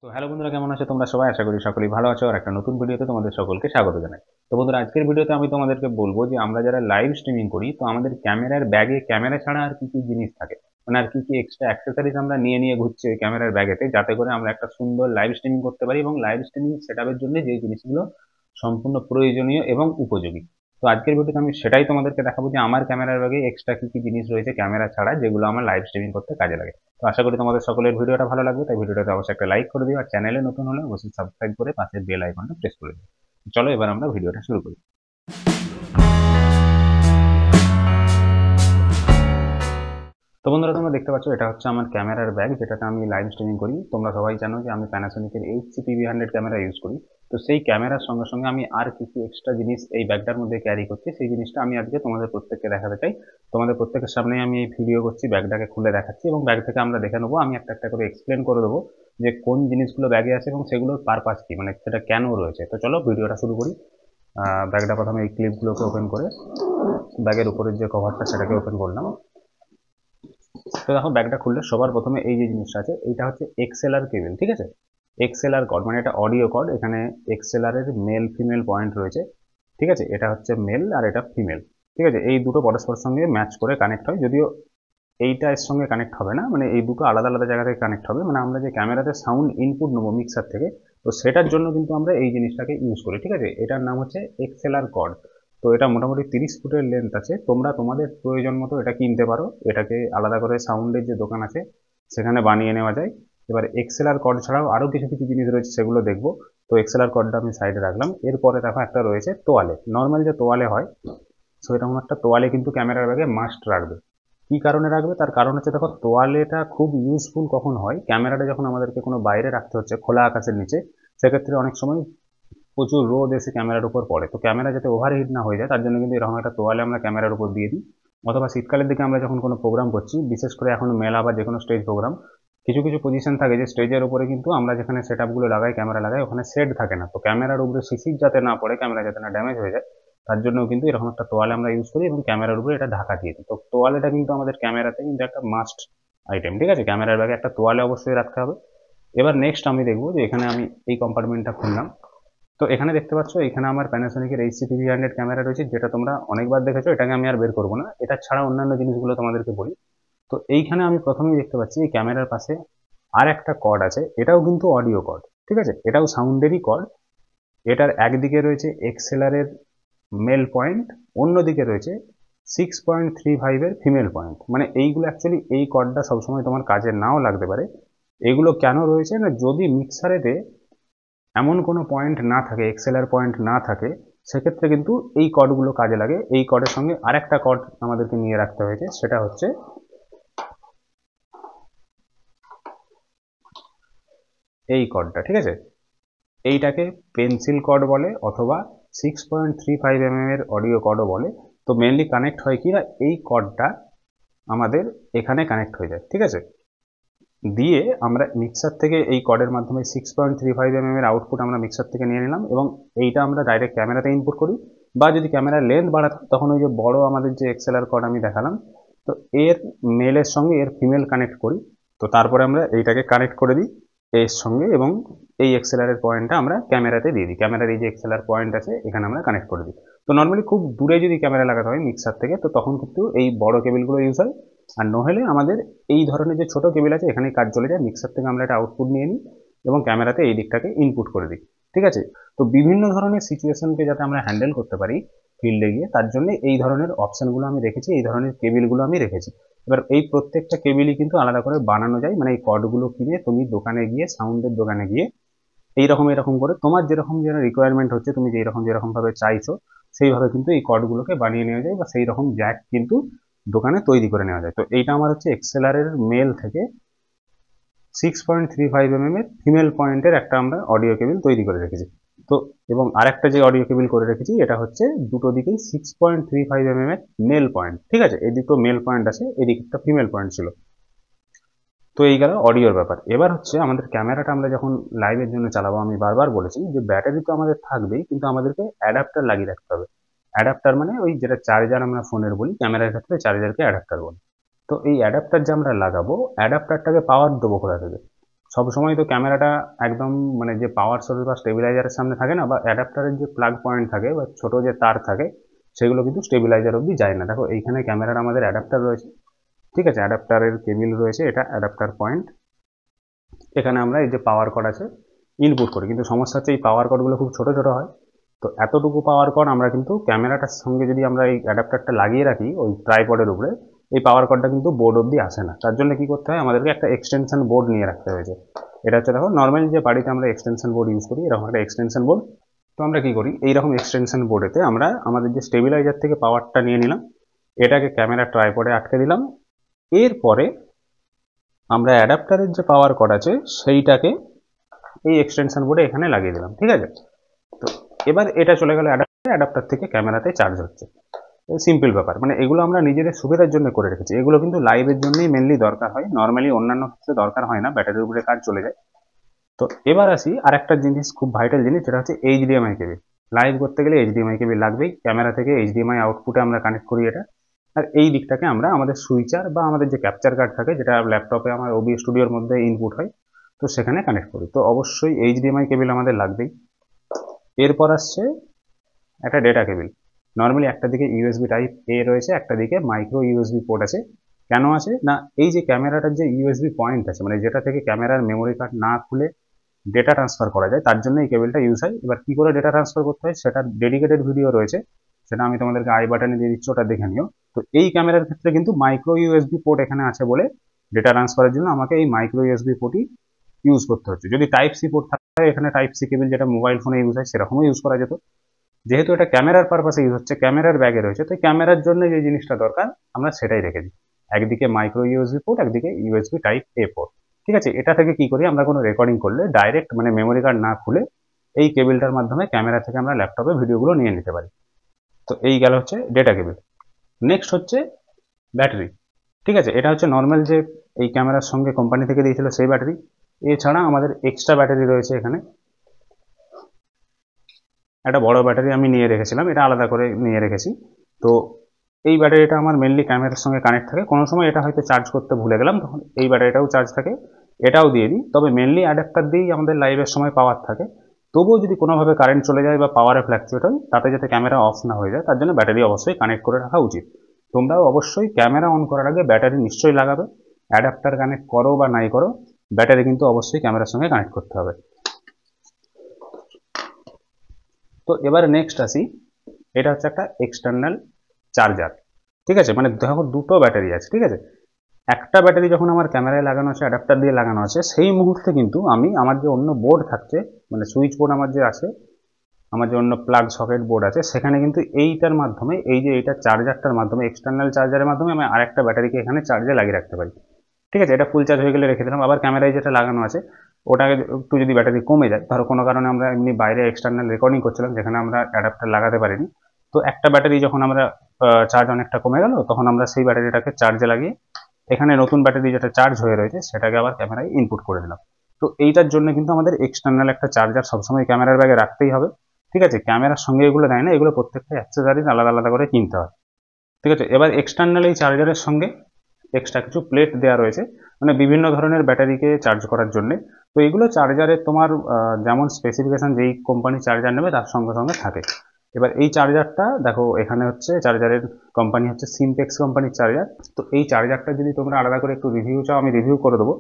তো হ্যালো বন্ধুরা, কেমন আছো তোমরা সবাই? আশা করি সকলেই ভালো আছো। আর একটা নতুন ভিডিওতে তোমাদের সকলকে স্বাগত জানাই। তো বন্ধুরা, আজকের ভিডিওতে আমি তোমাদেরকে বলবো যে আমরা যারা লাইভ স্ট্রিমিং করি, তো আমাদের ক্যামেরার ব্যাগে ক্যামেরা ছাড়া আর কি কি জিনিস থাকে, মানে আর কি কি এক্সট্রা অ্যাক্সেসরিজ আমরা নিয়ে নিয়ে ঘুরছি ওই ক্যামেরার ব্যাগেতে, যাতে করে আমরা একটা সুন্দর লাইভ স্ট্রিমিং করতে পারি এবং লাইভ স্ট্রিমিং সেটআপের জন্য যে জিনিসগুলো সম্পূর্ণ প্রয়োজনীয় এবং উপযোগী। তো আজকের ভিডিওতে আমি সেটাই তোমাদেরকে দেখাবো যে আমার ক্যামেরার ব্যাগে এক্সট্রা কি কি জিনিস রয়েছে ক্যামেরা ছাড়া, যেগুলো আমার লাইভ স্ট্রিমিং করতে কাজে লাগে। তো আশা করি তোমাদের সকলের ভিডিওটা ভালো লাগবে, তাই ভিডিওটাতে অবশ্যই একটা লাইক করে দিও, আর চ্যানেলে নতুন হলে অবশ্যই সাবস্ক্রাইব করে পাশের বেল আইকনটা প্রেস করে দিও। চলো এবার আমরা ভিডিওটা শুরু করি। তো বন্ধুরা, তোমরা দেখতে পাচ্ছ এটা হচ্ছে আমার ক্যামেরার ব্যাগ, যেটাতে আমি লাইভ স্ট্রিমিং করি। তোমরা সবাই জানো যে আমি প্যানাসোনিকের HC-PV100 ক্যামেরা ইউজ করি। তো সেই ক্যামেরার সঙ্গে সঙ্গে আমি আর কি কি এক্সট্রা জিনিস এই ব্যাগটার মধ্যে ক্যারি করছি, সেই জিনিসটা আমি আজকে তোমাদের প্রত্যেককে দেখাতে চাই। তোমাদের প্রত্যেকের সামনেই আমি এই ভিডিও করছি, ব্যাগটাকে খুলে দেখাচ্ছি এবং ব্যাগ থেকে আমরা দেখে নেবো। আমি একটা একটা করে এক্সপ্লেন করে দেবো যে কোন জিনিসগুলো ব্যাগে আছে এবং সেগুলোর পারপাস কি, মানে সেটা কেন রয়েছে। তো চলো ভিডিওটা শুরু করি। ব্যাগটা প্রথমে এই ক্লিপগুলোকে ওপেন করে ব্যাগের উপরের যে কভারটা সেটাকে ওপেন করলাম। তো দেখো, ব্যাগটা খুললে সবার প্রথমে এই যে জিনিসটা আছে, এইটা হচ্ছে এক্সএলআর কেবল, ঠিক আছে। এক্সএলআর কর্ড মানে এটা অডিও কর্ড। এখানে এক্সএলআর এর মেল ফিমেল পয়েন্ট রয়েছে, ঠিক আছে। এটা হচ্ছে মেল আর এটা ফিমেল, ঠিক আছে। এই দুটো পরস্পরের সঙ্গে ম্যাচ করে কানেক্ট হয়, যদিও এইটা এর সঙ্গে কানেক্ট হবে না, মানে এই দুটো আলাদা আলাদা জায়গা থেকে কানেক্ট হবে। মানে আমরা যে ক্যামেরাতে সাউন্ড ইনপুট নেবো মিক্সার থেকে, তো সেটার জন্য কিন্তু আমরা এই জিনিসটাকে ইউজ করি, ঠিক আছে। এটার নাম হচ্ছে এক্সএলআর কর্ড। তো এটা মোটামুটি 30 ফুটের লেন্থ আছে। তোমরা তোমাদের প্রয়োজন মতো এটা কিনতে পারো, এটাকে আলাদা করে সাউন্ডের যে দোকান আছে সেখানে বানিয়ে নেওয়া যায়। এবার এক্সএলআর কর্ড ছাড়াও আরও কিছু কিছু জিনিস রয়েছে, সেগুলো দেখবো। তো এক্সএলআর কর্ডটা আমি সাইডে রাখলাম। এরপরে দেখো একটা রয়েছে তোয়ালে, নর্মাল যে তোয়ালে হয়, সো এরকম একটা তোয়ালে কিন্তু ক্যামেরার ব্যাগে মাস্ট রাখবে। কি কারণে রাখবে? তার কারণ হচ্ছে, দেখো, তোয়ালেটা খুব ইউজফুল কখন হয়, ক্যামেরাটা যখন আমাদেরকে কোনো বাইরে রাখতে হচ্ছে খোলা আকাশের নিচে, সেক্ষেত্রে অনেক সময় প্রচুর রোদ এসে ক্যামেরার উপর পড়ে। তো ক্যামেরা যাতে ওভারহিট না হয়ে যায় তার জন্য কিন্তু এরকম একটা তোয়ালে আমরা ক্যামেরার উপর দিয়ে দিই। অথবা শীতকালের দিকে আমরা যখন কোনো প্রোগ্রাম করছি, বিশেষ করে এখন মেলা বা যে কোনো স্টেজ প্রোগ্রাম, কিছু কিছু পজিশন থাকে যে স্টেজের উপরে কিন্তু আমরা যেখানে সেট আপগুলো লাগাই, ক্যামেরা লাগাই, ওখানে শেড থাকে না। তো ক্যামেরার উপরে শিশির যাতে না পড়ে, ক্যামেরা যাতে না ড্যামেজ হয়ে যায়, তার জন্যও কিন্তু এরকম একটা তোয়ালে আমরা ইউজ করি এবং ক্যামেরার উপরে এটা ঢাকা দিয়ে দিই। তো তোয়ালেটা কিন্তু আমাদের ক্যামেরাতে কিন্তু একটা মাস্ট আইটেম, ঠিক আছে। ক্যামেরার ব্যাগে একটা তোয়ালে অবশ্যই রাখতে হবে। এবার নেক্সট আমি দেখবো যে এখানে আমি এই কম্পার্টমেন্টটা খুললাম। তো এখানে দেখতে পাচ্ছ, এখানে আমার প্যানাসোনিকের HC-PV100 ক্যামেরা রয়েছে, যেটা তোমরা অনেকবার দেখেছো। এটাকে আমি আর বের করবো না। এটা ছাড়া অন্যান্য জিনিসগুলো তোমাদেরকে বলি। তো এইখানে আমি প্রথমেই দেখতে পাচ্ছি এই ক্যামেরার পাশে আর একটা কর্ড আছে, এটাও কিন্তু অডিও কর্ড, ঠিক আছে। এটাও সাউন্ডেরই কর্ড। এটার একদিকে রয়েছে এক্সএলআর এর মেল পয়েন্ট, অন্যদিকে রয়েছে 6.35 এর ফিমেল পয়েন্ট। মানে এইগুলো অ্যাকচুয়ালি, এই কর্ডটা সবসময় তোমার কাজে নাও লাগতে পারে। এগুলো কেন রয়েছে না, যদি মিক্সারেতে এমন কোনো পয়েন্ট না থাকে, এক্সএলআর পয়েন্ট না থাকে, সেক্ষেত্রে কিন্তু এই কর্ডগুলো কাজে লাগে। এই কর্ডের সঙ্গে আরেকটা কর্ড আমাদেরকে নিয়ে রাখতে হয়েছে, সেটা হচ্ছে এই কর্ডটা, ঠিক আছে। এইটাকে পেন্সিল কর্ড বলে, অথবা 6.35 এর অডিও কর্ডও বলে। তো মেনলি কানেক্ট হয় কি না, এই কর্ডটা আমাদের এখানে কানেক্ট হয়ে যায়, ঠিক আছে। দিয়ে আমরা মিক্সার থেকে এই কর্ডের মাধ্যমে 6.35 এর আউটপুট আমরা মিক্সার থেকে নিয়ে নিলাম এবং এইটা আমরা ডাইরেক্ট ক্যামেরাতে ইনপুট করি। বা যদি ক্যামেরার লেন্থ বাড়াতে হয়, তখন ওই যে বড় আমাদের যে এক্সএলআর কর্ড আমি দেখালাম, তো এর মেলের সঙ্গে এর ফিমেল কানেক্ট করি। তো তারপরে আমরা এইটাকে কানেক্ট করে দিই এর সঙ্গে, এবং এই এক্সএলআর এর পয়েন্টটা আমরা ক্যামেরাতে দিয়ে দিই। ক্যামেরার এই যে এক্সএলআর পয়েন্ট আছে, এখানে আমরা কানেক্ট করে দিই। তো নর্মালি খুব দূরে যদি ক্যামেরা লাগাতে হয় মিক্সার থেকে, তো তখন কিন্তু এই বড় কেবিলগুলো ইউজ হয়। আর নহলে আমাদের এই ধরনের যে ছোট কেবিল আছে, এখানে কাজ চলে যায়। মিক্সার থেকে আমরা একটা আউটপুট নিয়ে নিই এবং ক্যামেরাতে এই দিকটাকে ইনপুট করে দিই, ঠিক আছে। তো বিভিন্ন ধরনের সিচুয়েশনকে যাতে আমরা হ্যান্ডেল করতে পারি ফিল্ডে গিয়ে, তার জন্য এই ধরনের অপশনগুলো আমি রেখেছি, এই ধরনের কেবিলগুলো আমি রেখেছি। এবার এই প্রত্যেকটা কেবিলই কিন্তু আলাদা করে বানানো যায়। মানে এই কর্ডগুলো কিনে তুমি দোকানে গিয়ে, সাউন্ডের দোকানে গিয়ে, এইরকম এরকম করে তোমার যেরকম যেন রিকোয়ারমেন্ট হচ্ছে, তুমি যেরকম ভাবে চাইছো, সেইভাবে কিন্তু এই কর্ডগুলোকে বানিয়ে নেওয়া যায়, বা সেই রকম জ্যাক কিন্তু দোকানে তৈরি করে নেওয়া যায়। তো এইটা আমার হচ্ছে এক্সএলআর এর মেল থেকে 6.35 এর ফিমেল পয়েন্টের একটা আমরা অডিও কেবিল তৈরি করে রেখেছি। তো এবং আরেকটা যে অডিও কেবিল করে রেখেছি, এটা হচ্ছে দুটো দিকেই 6.35 এর মেল পয়েন্ট, ঠিক আছে। এই দুটো মেল পয়েন্ট আছে, এদিকে একটা ফিমেল পয়েন্ট ছিল। তো এই গেল অডিওর ব্যাপার। এবার হচ্ছে আমাদের ক্যামেরাটা আমরা যখন লাইভের জন্য চালাবো, আমি বারবার বলেছি যে ব্যাটারি তো আমাদের থাকবেই, কিন্তু আমাদেরকে অ্যাডাপ্টার লাগিয়ে রাখতে হবে। অ্যাডাপ্টার মানে ওই যেটা চার্জার আমরা ফোনের বলি, ক্যামেরার ক্ষেত্রে চার্জারকে অ্যাডাপ্টার বলি। তো এই অ্যাডাপ্টার যে আমরা লাগাবো, অ্যাডাপ্টারটাকে পাওয়ার দেবো কোথা থেকে? সবসময় তো ক্যামেরাটা একদম মানে যে পাওয়ার সোর্স বা স্টেবিলাইজারের সামনে থাকে না, বা অ্যাডাপ্টারের যে প্লাগ পয়েন্ট থাকে বা ছোট যে তার থাকে, সেগুলো কিন্তু স্টেবিলাইজার অবধি যায় না। দেখো এইখানে ক্যামেরার আমাদের অ্যাডাপ্টার রয়েছে, ঠিক আছে, অ্যাডাপ্টারের কেবিল রয়েছে, এটা অ্যাডাপ্টার পয়েন্ট। এখানে আমরা এই যে পাওয়ার কর্ড আছে ইনপুট করি, কিন্তু সমস্যা হচ্ছে এই পাওয়ার কর্ডগুলো খুব ছোট ছোট হয়। তো এতটুকু পাওয়ার কর্ড আমরা কিন্তু ক্যামেরাটার সঙ্গে যদি আমরা এই অ্যাডাপ্টারটা লাগিয়ে রাখি ওই ট্রাইপডের উপরে, এই পাওয়ার কর্ডটা কিন্তু বোর্ড অবধি আসে না। তার জন্য কি করতে হয়, আমাদেরকে একটা এক্সটেনশন বোর্ড নিয়ে রাখতে হয়েছে। এটা হচ্ছে দেখো নর্মালি যে বাড়িতে আমরা এক্সটেনশন বোর্ড ইউজ করি, এরকম একটা এক্সটেনশন বোর্ড। তো আমরা কি করি, এইরকম এক্সটেনশন বোর্ডেতে আমরা আমাদের যে স্টেবিলাইজার থেকে পাওয়ারটা নিয়ে নিলাম, এটাকে ক্যামেরা ট্রাইপডে আটকে দিলাম। এরপরে আমরা অ্যাডাপ্টারের যে পাওয়ার কর্ড আছে সেইটাকে এই এক্সটেনশন বোর্ডে এখানে লাগিয়ে দিলাম, ঠিক আছে। তো এবার এটা চলে গেল অ্যাডাপ্টার থেকে ক্যামেরাতে চার্জ হচ্ছে। সিম্পল ব্যাপার, মানে এগুলো আমরা নিজেদের সুবিধার জন্য করে রেখেছি। এগুলো কিন্তু লাইভের জন্যই মেনলি দরকার হয়, নর্মালি অন্যান্য ক্ষেত্রে দরকার হয় না, ব্যাটারির উপরে কাজ চলে যায়। তো এবার আসি আরেকটা জিনিস, খুব ভাইটাল জিনিস, যেটা হচ্ছে এইচডিএমআই কেবিল। লাইভ করতে গেলে এইচডিএমআই কেবিল লাগবেই। ক্যামেরা থেকে এইচডিএমআই আউটপুটে আমরা কানেক্ট করি এটা, আর এই দিকটাকে আমরা আমাদের সুইচার বা আমাদের যে ক্যাপচার কার্ড থাকে, যেটা ল্যাপটপে আমার ওবিএস স্টুডিওর মধ্যে ইনপুট হয়, তো সেখানে কানেক্ট করি। তো অবশ্যই এইচডিএমআই কেবিল আমাদের লাগবেই। এরপর আসছে একটা ডেটা কেবিল। নর্মালি একটা দিকে ইউএসবি টাইপ এ রয়েছে, একটা দিকে মাইক্রো ইউএসবি পোর্ট আছে। কেন আছে না, এই যে ক্যামেরাটার যে ইউএসবি পয়েন্ট আছে, মানে যেটা থেকে ক্যামেরার মেমোরি কার্ড না খুলে ডেটা ট্রান্সফার করা যায়, তার জন্য এই কেবিলটা ইউজ হয়। এবার কি করে ডেটা ট্রান্সফার করতে হয় সেটা ডেডিকেটেড ভিডিও রয়েছে, সেটা আমি তোমাদেরকে আই বাটনে দিয়ে দিচ্ছি, ওটা দেখে নিও। তো এই ক্যামেরার ক্ষেত্রে কিন্তু মাইক্রো ইউএসবি পোর্ট এখানে আছে বলে ডেটা ট্রান্সফারের জন্য আমাকে এই মাইক্রো ইউএসবি পোর্টই ইউজ করতে হচ্ছে। যদি টাইপ সি পোর্ট থাকে, এখানে টাইপ সি কেবিল যেটা মোবাইল ফোনে ইউজ হয় সেরকমও ইউজ করা যেত। যেহেতু এটা ক্যামেরার পারপাসে ইউজ হচ্ছে, ক্যামেরার ব্যাগে রয়েছে, তো ক্যামেরার জন্য যে জিনিসটা দরকার আমরা সেটাই রেখেছি। একদিকে মাইক্রো ইউএসবি পোর্ট, একদিকে ইউএসবি টাইপ এ পোর্ট, ঠিক আছে। এটা থেকে কি করি, আমরা কোনো রেকর্ডিং করলে ডাইরেক্ট মানে মেমোরি কার্ড না খুলে এই কেবিলটার মাধ্যমে ক্যামেরা থেকে আমরা ল্যাপটপে ভিডিওগুলো নিয়ে নিতে পারি। তো এই গেল হচ্ছে ডেটা কেবিল। নেক্সট হচ্ছে ব্যাটারি, ঠিক আছে। এটা হচ্ছে নর্মাল যে এই ক্যামেরার সঙ্গে কোম্পানি থেকে দিয়েছিল সেই ব্যাটারি। এছাড়া আমাদের এক্সট্রা ব্যাটারি রয়েছে এখানে। একটা বড় ব্যাটারি আমি নিয়ে রেখেছিলাম, এটা আলাদা করে নিয়ে রেখেছি। তো এই ব্যাটারিটা আমার মেনলি ক্যামেরার সঙ্গে কানেক্ট থাকে। কোনো সময় এটা হয়তো চার্জ করতে ভুলে গেলাম, তখন এই ব্যাটারিটাও চার্জ থাকে, এটাও দিয়ে দিই। তবে মেনলি অ্যাডাপ্টার দিয়েই আমাদের লাইভের সময় পাওয়ার থাকে। তবুও যদি কোনোভাবে কারেন্ট চলে যায় বা পাওয়ারে ফ্ল্যাকচুয়েট হয়, তাতে যাতে ক্যামেরা অফ না হয়ে যায়, তার জন্য ব্যাটারি অবশ্যই কানেক্ট করে রাখা উচিত। তোমরাও অবশ্যই ক্যামেরা অন করার আগে ব্যাটারি নিশ্চয়ই লাগাবে। অ্যাডাপ্টার কানেক্ট করো বা নাই করো, ব্যাটারি কিন্তু অবশ্যই ক্যামেরার সঙ্গে কানেক্ট করতে হবে। তো এবার নেক্সট আসি, এটা হচ্ছে একটা এক্সটার্নাল চার্জার, ঠিক আছে। মানে দেখো দুটো ব্যাটারি আছে, ঠিক আছে। একটা ব্যাটারি যখন আমার ক্যামেরায় লাগানো আছে, অ্যাডাপ্টার দিয়ে লাগানো আছে, সেই মুহূর্তে কিন্তু আমি আমার যে অন্য বোর্ড থাকছে, মানে সুইচ বোর্ড আমার যে আছে, আমার যে অন্য প্লাগ সকেট বোর্ড আছে, সেখানে কিন্তু এইটার মাধ্যমে, এই যে এইটা চার্জারটার মাধ্যমে, এক্সটার্নাল চার্জারের মাধ্যমে আমি আরেকটা ব্যাটারিকে এখানে চার্জে লাগিয়ে রাখতে পারি, ঠিক আছে। এটা ফুল চার্জ হয়ে গেলে রেখে দিলাম। আবার ক্যামেরায় যেটা লাগানো আছে ওটাকে একটু যদি ব্যাটারি কমে যায়, ধরো কোনো কারণে আমরা এমনি বাইরে এক্সটার্নাল রেকর্ডিং করছিলাম যেখানে আমরা অ্যাডাপ্টার লাগাতে পারিনি, তো একটা ব্যাটারি যখন আমরা চার্জ অনেকটা কমে গেল, তখন আমরা সেই ব্যাটারিটাকে চার্জে লাগিয়ে এখানে নতুন ব্যাটারি যেটা চার্জ হয়ে রয়েছে সেটাকে আবার ক্যামেরায় ইনপুট করে দিলাম। তো এইটার জন্য কিন্তু আমাদের এক্সটার্নাল একটা চার্জার সবসময় ক্যামেরার ব্যাগে রাখতেই হবে, ঠিক আছে। ক্যামেরার সঙ্গে এগুলো দেয় না, এগুলো প্রত্যেকটা অ্যাক্সেসরিজ আলাদা আলাদা করে কিনতে হয়, ঠিক আছে। এবার এক্সটার্নাল এই চার্জারের সঙ্গে এক্সট্রা কিছু প্লেট দেওয়া রয়েছে, মানে বিভিন্ন ধরনের ব্যাটারিকে চার্জ করার জন্য। তো এগুলো চার্জারের তোমার যেমন স্পেসিফিকেশন যেই কোম্পানি চার্জার নেবে তার সঙ্গে সঙ্গে থাকে। এবার এই চার্জারটা দেখো, এখানে হচ্ছে চার্জারের কোম্পানি হচ্ছে সিমটেক্স কোম্পানির চার্জার। তো এই চার্জারটা যদি তোমরা আলাদা করে একটু রিভিউ চাও, আমি রিভিউ করে দেবো,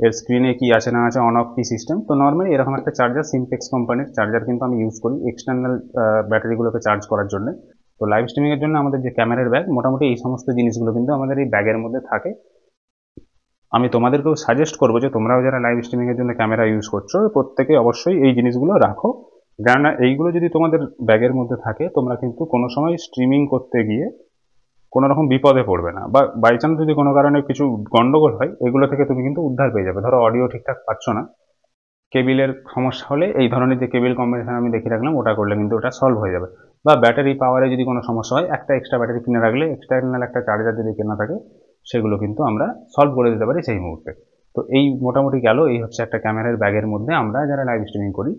এর স্ক্রিনে কি আছে না আছে, অন অফ কি সিস্টেম। তো নর্মালি এরকম একটা চার্জার, সিমটেক্স কোম্পানির চার্জার কিন্তু আমি ইউজ করি এক্সটার্নাল ব্যাটারিগুলোকে চার্জ করার জন্য। তো লাইভ স্ট্রিমিংয়ের জন্য আমাদের যে ক্যামেরার ব্যাগ, মোটামুটি এই সমস্ত জিনিসগুলো কিন্তু আমাদের এই ব্যাগের মধ্যে থাকে। আমি তোমাদেরকেও সাজেস্ট করবো যে তোমরাও যারা লাইভ স্ট্রিমিংয়ের জন্য ক্যামেরা ইউজ করছো, প্রত্যেকে অবশ্যই এই জিনিসগুলো রাখো। কেননা এইগুলো যদি তোমাদের ব্যাগের মধ্যে থাকে, তোমরা কিন্তু কোনো সময় স্ট্রিমিং করতে গিয়ে কোনো রকম বিপদে পড়বে না, বা বাই চান্স যদি কোনো কারণে কিছু গন্ডগোল হয়, এগুলো থেকে তুমি কিন্তু উদ্ধার পেয়ে যাবে। ধরো অডিও ঠিকঠাক পাচ্ছ না, কেবিলের সমস্যা হলে এই ধরনের যে কেবিল কম্বিনেশন আমি দেখিয়ে রাখলাম ওটা করলে কিন্তু ওটা সলভ হয়ে যাবে। বা ব্যাটারি পাওয়ারে যদি কোনো সমস্যা হয়, একটা এক্সট্রা ব্যাটারি কিনে রাখলে, এক্সটার্নাল একটা চার্জার যদি কেনা থাকে, সেগুলো কিন্তু আমরা সলভ করে দিতে পারি সেই মুহূর্তে। তো এই মোটামুটি গেল, এই হচ্ছে একটা ক্যামেরার ব্যাগের মধ্যে আমরা যারা লাইভ স্ট্রিমিং করি,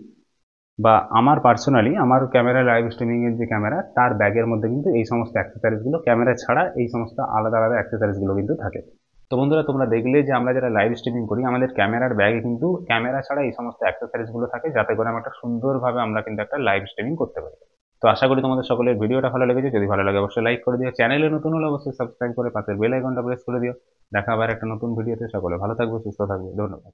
বা আমার পার্সোনালি আমার ক্যামেরা লাইভ স্ট্রিমিংয়ের যে ক্যামেরা, তার ব্যাগের মধ্যে কিন্তু এই সমস্ত অ্যাক্সেসরিজগুলো, ক্যামেরা ছাড়া এই সমস্ত আলাদা আলাদা অ্যাক্সেসরিজগুলো কিন্তু থাকে। তো বন্ধুরা, তোমরা দেখলে যে আমরা যারা লাইভ স্ট্রিমিং করি আমাদের ক্যামেরার ব্যাগে কিন্তু ক্যামেরা ছাড়া এই সমস্ত অ্যাক্সেসরিজ গুলো থাকে, যাতে করে আমরা একটা সুন্দরভাবে আমরা কিন্তু একটা লাইভ স্ট্রিমিং করতে পারি। তো আশা করি তোমাদের সকলের ভিডিওটা ভালো লেগেছে। যদি ভালো লাগে অবশ্যই লাইক করে দিও, চ্যানেলে নতুন হলে অবশ্যই সাবস্ক্রাইব করে পাশের বেল আইকনটা প্রেস করে দিও। দেখা আবার একটা নতুন ভিডিওতে। সকলে ভালো থাকবে, সুস্থ থাকবে, ধন্যবাদ।